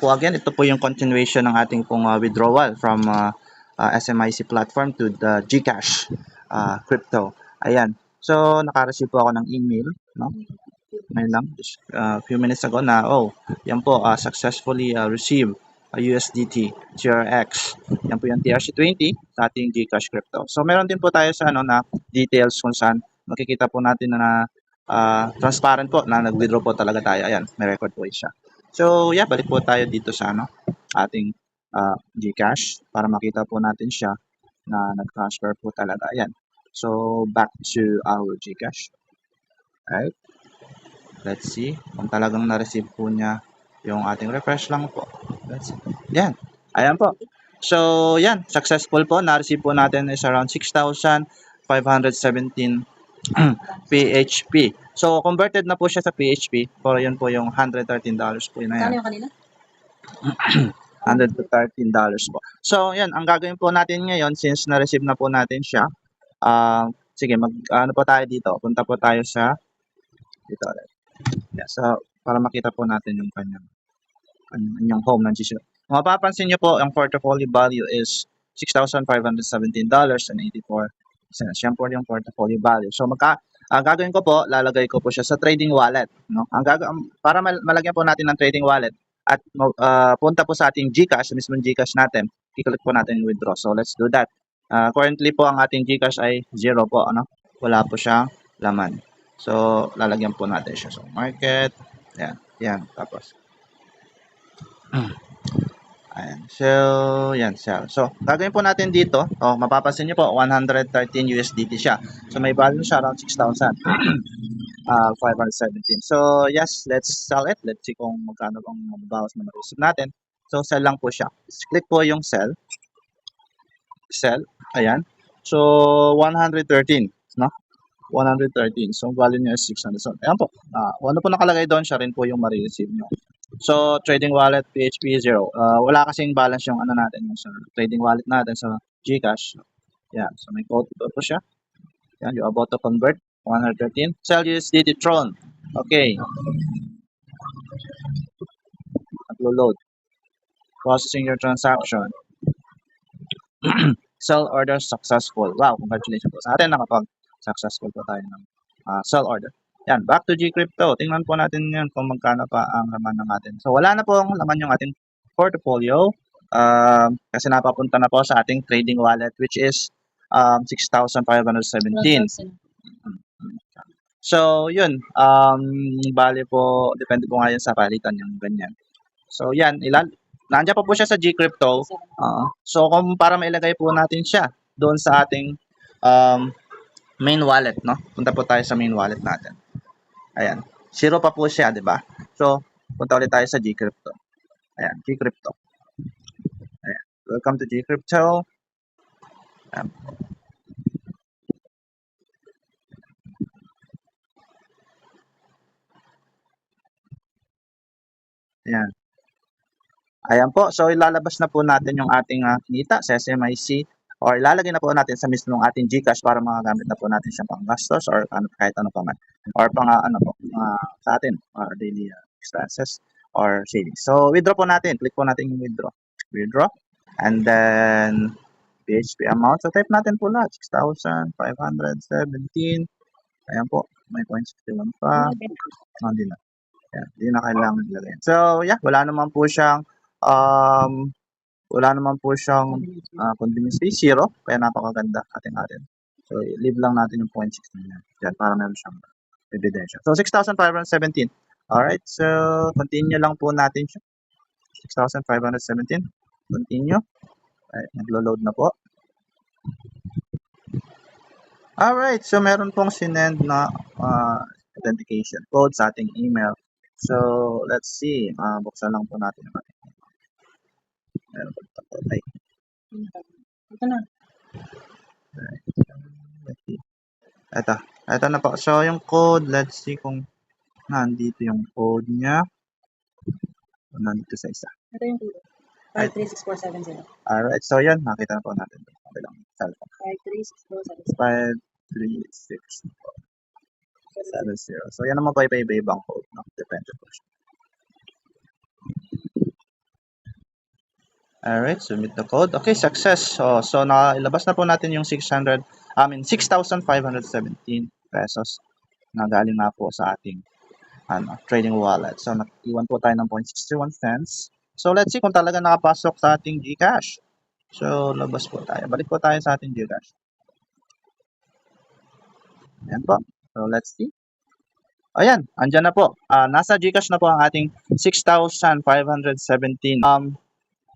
po again, ito po yung continuation ng ating pong withdrawal from SMIC platform to the GCash crypto. Ayan. So, naka-receive po ako ng email, no? Ngayon lang, just a few minutes ago na, yan po, successfully received USDT TRX. Yan po yung TRC20 sa ating GCash crypto. So, meron din po tayo sa na details kung saan makikita po natin na transparent po na nag-withdraw po talaga tayo. Ayan, may record po siya. So, yeah, balik po tayo dito sa ating GCash para makita po natin siya na nag-transfer po talaga. Ayan. So, back to our GCash. Alright. Let's see kung talagang na-receive po niya yung ating refresh lang po. Let's see. Yan. Ayan po. So, yan. Successful po. Na-receive po natin is around 6,517 PHP. So, converted na po siya sa PHP. Pero yun po yung $113 po yun na yan. Kano yung kanina? $113 po. So, yan. Ang gagawin po natin ngayon, since na-receive na po natin siya, sige, ano po tayo dito? Punta po tayo sa dito ulit. Yeah, so, para makita po natin yung kanyang home ng GCash. Kung mapapansin nyo po, ang portfolio value is $6,517.84. Yan po yung portfolio value. So, gagawin ko po, lalagay ko po siya sa trading wallet. No? Para malagyan po natin ng trading wallet at punta po sa ating GCash, sa mismong GCash natin, i-click po natin yung withdraw. So, let's do that. Currently po, ang ating GCash ay 0 po. Wala po siyang laman. So, lalagyan po natin siya. So, market. Yan. Tapos. Ayan. So, yan. So, gagawin po natin dito. Mapapansin nyo po, 113 USDT siya. So, may value siya around 6,517. So, yes, let's sell it. Let's see kung magkano bang mababawas na ma-receive natin. So, sell lang po siya. Click po yung sell. Sell. Ayan. So, 113. No? 113. So, value niya is 600. So, ayan po. Ano po nakalagay doon, siya rin po yung ma-receive nyo. So, trading wallet, PHP 0. Wala kasing balance yung natin, yung sa trading wallet natin sa GCash. Yan. So, may code po siya. Yan, you're about to convert. 113. Sell USDT Tron. Okay. Upload. Processing your transaction. Sell order successful. Wow, congratulations po sa atin. Nakapag-successful po tayo ng sell order. Yan, back to GCrypto. Tingnan po natin yan kung magkano pa ang laman ng atin. So, wala na po ang laman yung ating portfolio kasi napapunta na po sa ating trading wallet which is 6,517. So, yun. Bali po, depende po ngayon sa palitan yung ganyan. So, yan. Nandiyan pa po siya sa GCrypto. So, kung para mailagay po natin siya doon sa ating main wallet, no? Punta po tayo sa main wallet natin. Ayan. 0 pa po siya, di ba? So, punta ulit tayo sa GCrypto. Ayan, GCrypto. Ayan. Welcome to GCrypto. Ayan. Ayan. Ayan po. So, ilalabas na po natin yung ating kita sa SMIC or ilalagay na po natin sa mismong ating GCash para makagamit na po natin siya pang gastos or kahit ano pa man. Or pang sa atin daily expenses or savings. So, withdraw po natin. Click po natin yung withdraw. Withdraw. And then, PHP amount. So, type natin po lahat. 6,517. Ayan po. May 0.61 pa. Hindi na. Ayan. Hindi na kailangan ilagay. So, yeah. Wala naman po siyang convenience fee, 0. Kaya napakaganda ating. So, leave lang natin yung 0.16 yan. Yan, para meron siyang ebidensya. So, 6,517. Alright, so, continue lang po natin siya. 6,517. Continue. Alright, naglo-load na po. Alright, so meron pong sinend na authentication code sa ating email. So, let's see. Buksan lang po natin yung ating email. Meron po ito. Okay. Ito na. Ito na po. So, yung code, let's see kung nandito yung code niya. Nandito sa isa. Ito yung code. 536470. Alright, so yan. Nakita na po natin. Okay lang. Cellphone. 5364770. So, yan naman po iba-ibang code. No? Depende po siya. Alright, submit the code. Okay, success. So nailabas na po natin yung 6,517 pesos na galing nga po sa ating trading wallet. So nag-iwan po tayo ng 0.61 cents. So let's see kung talaga nakapasok sa ating GCash. So labas po tayo. Balik po tayo sa ating GCash. Ayan po. So let's see. Ayan, andyan na po. Nasa GCash na po ang ating 6,517.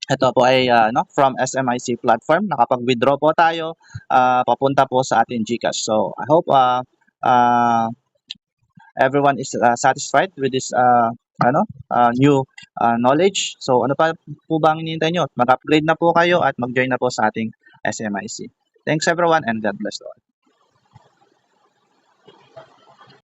Ito po ay from SMIC platform. Nakapag-withdraw po tayo papunta po sa ating GCash. So I hope everyone is satisfied with this new knowledge. So ano pa po bang hinihintay nyo? Mag-upgrade na po kayo at mag-join na po sa ating SMIC. Thanks everyone and God bless all.